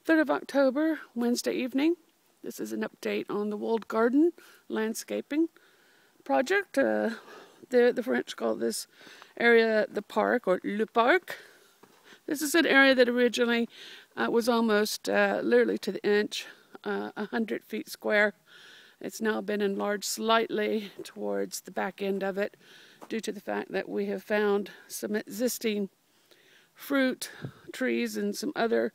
3rd of October, Wednesday evening. This is an update on the walled garden landscaping project. The French call this area the park, or le parc. This is an area that originally was almost literally to the inch, 100 feet square. It's now been enlarged slightly towards the back end of it due to the fact that we have found some existing fruit trees and some other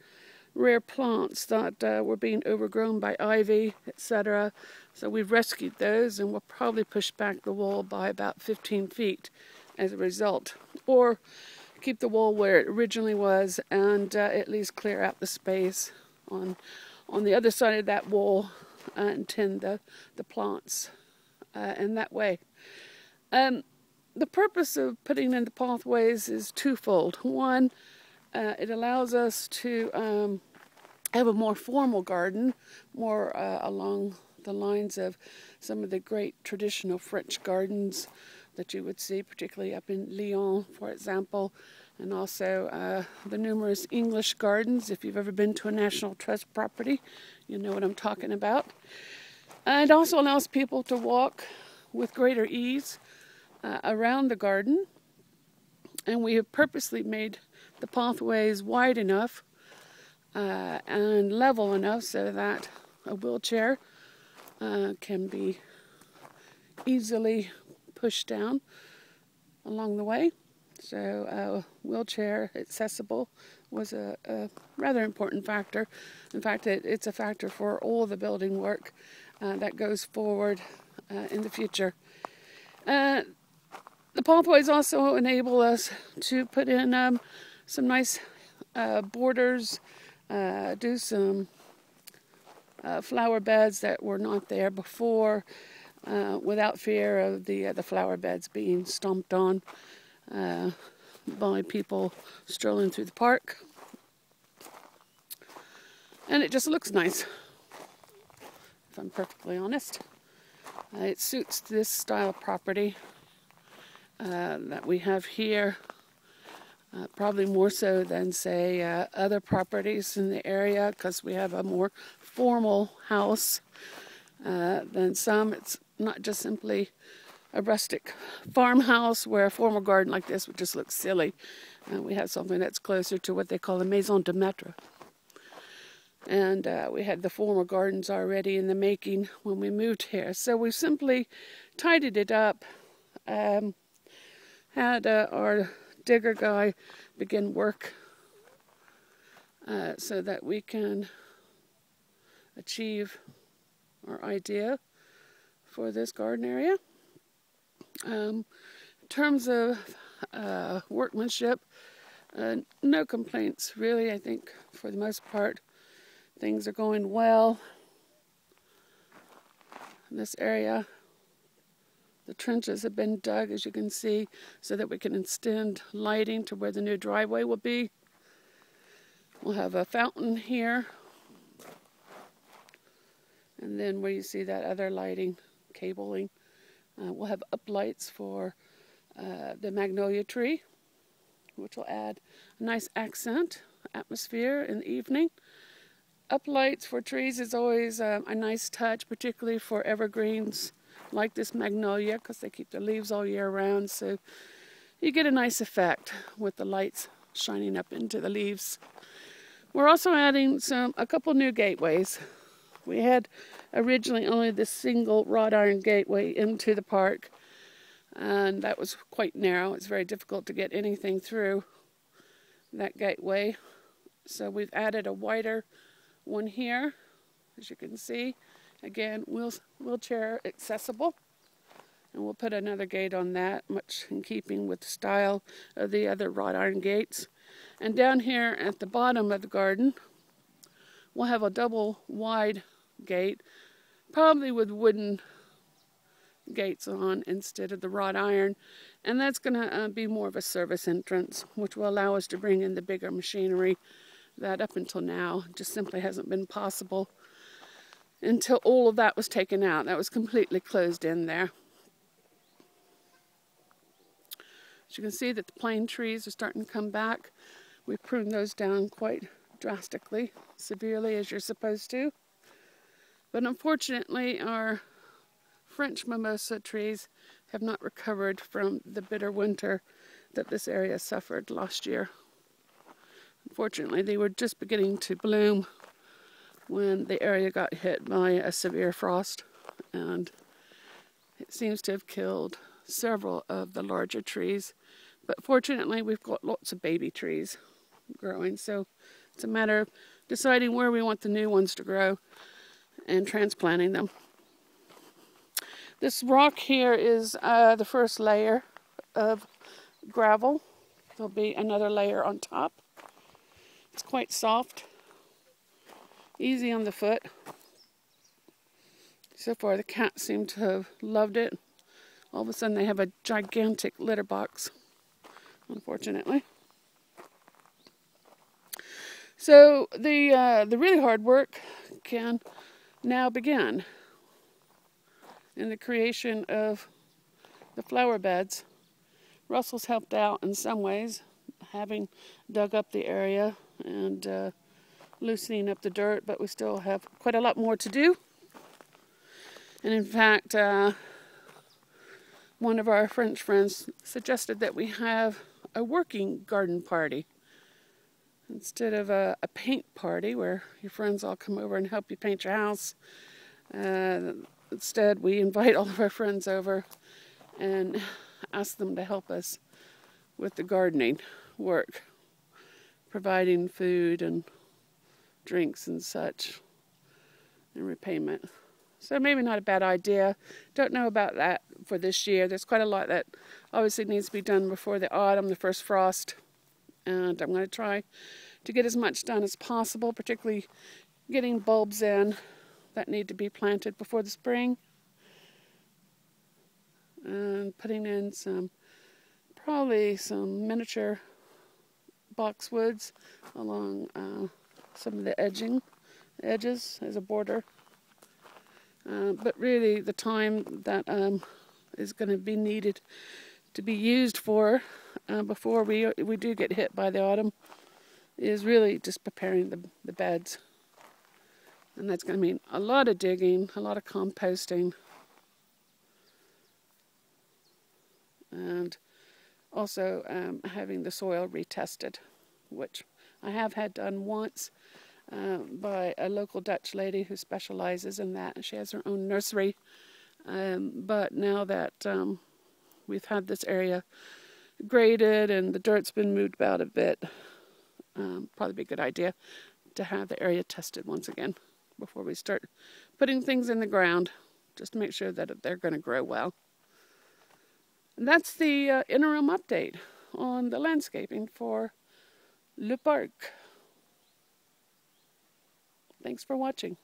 rare plants that were being overgrown by ivy, etc. So we've rescued those, and we'll probably push back the wall by about 15 feet as a result, or keep the wall where it originally was and at least clear out the space on the other side of that wall and tend the plants in that way. The purpose of putting in the pathways is twofold. One, it allows us to have a more formal garden, more along the lines of some of the great traditional French gardens that you would see, particularly up in Lyon, for example, and also the numerous English gardens. If you've ever been to a National Trust property, you know what I'm talking about. It also allows people to walk with greater ease around the garden, and we have purposely made the pathways wide enough and level enough so that a wheelchair can be easily pushed down along the way. So wheelchair accessible was a rather important factor. In fact, it's a factor for all the building work that goes forward in the future. The pathways also enable us to put in some nice borders, do some flower beds that were not there before, without fear of the flower beds being stomped on by people strolling through the park. And it just looks nice, if I'm perfectly honest. It suits this style of property that we have here, probably more so than, say, other properties in the area, because we have a more formal house than some. It's not just simply a rustic farmhouse where a formal garden like this would just look silly. We have something that's closer to what they call a maison de maître. And we had the formal gardens already in the making when we moved here. So we simply tidied it up, had our digger guy begin work so that we can achieve our idea for this garden area. In terms of workmanship, no complaints really. I think for the most part things are going well in this area. The trenches have been dug, as you can see, so that we can extend lighting to where the new driveway will be. We'll have a fountain here, and then where you see that other lighting cabling, we'll have uplights for the magnolia tree, which will add a nice accent atmosphere in the evening. Uplights for trees is always a nice touch, particularly for evergreens like this magnolia, because they keep their leaves all year round, so you get a nice effect with the lights shining up into the leaves. We're also adding a couple new gateways. We had originally only this single wrought iron gateway into the park, and that was quite narrow. It's very difficult to get anything through that gateway. So we've added a wider one here, as you can see. Again, wheelchair accessible. And we'll put another gate on that, much in keeping with the style of the other wrought iron gates. And down here at the bottom of the garden, we'll have a double wide gate, probably with wooden gates on instead of the wrought iron. And that's going to be more of a service entrance, which will allow us to bring in the bigger machinery that up until now just simply hasn't been possible until all of that was taken out. That was completely closed in there. As you can see that the plane trees are starting to come back. We pruned those down quite drastically, severely as you're supposed to. But unfortunately, our French mimosa trees have not recovered from the bitter winter that this area suffered last year. Unfortunately, they were just beginning to bloom when the area got hit by a severe frost, and it seems to have killed several of the larger trees. But fortunately, we've got lots of baby trees growing, so it's a matter of deciding where we want the new ones to grow and transplanting them. This rock here is the first layer of gravel. There'll be another layer on top. It's quite soft, easy on the foot. So far the cats seem to have loved it. All of a sudden they have a gigantic litter box, unfortunately. So the really hard work can now begin in the creation of the flower beds. Russell's helped out in some ways, having dug up the area and loosening up the dirt, but we still have quite a lot more to do. And in fact, one of our French friends suggested that we have a working garden party instead of a paint party where your friends all come over and help you paint your house. Instead, we invite all of our friends over and ask them to help us with the gardening work, providing food and drinks and such in repayment. So maybe not a bad idea. Don't know about that for this year. There's quite a lot that obviously needs to be done before the autumn, the first frost. And I'm going to try to get as much done as possible, particularly getting bulbs in that need to be planted before the spring. And putting in probably some miniature boxwoods along some of the edges as a border. But really the time that is going to be needed to be used for before we do get hit by the autumn is really just preparing the beds. And that's going to mean a lot of digging, a lot of composting, and also having the soil retested, which I have had done once by a local Dutch lady who specializes in that, and she has her own nursery. But now that we've had this area graded and the dirt's been moved about a bit, probably be a good idea to have the area tested once again before we start putting things in the ground, just to make sure that they're going to grow well. And that's the interim update on the landscaping for Le Parc. Thanks for watching.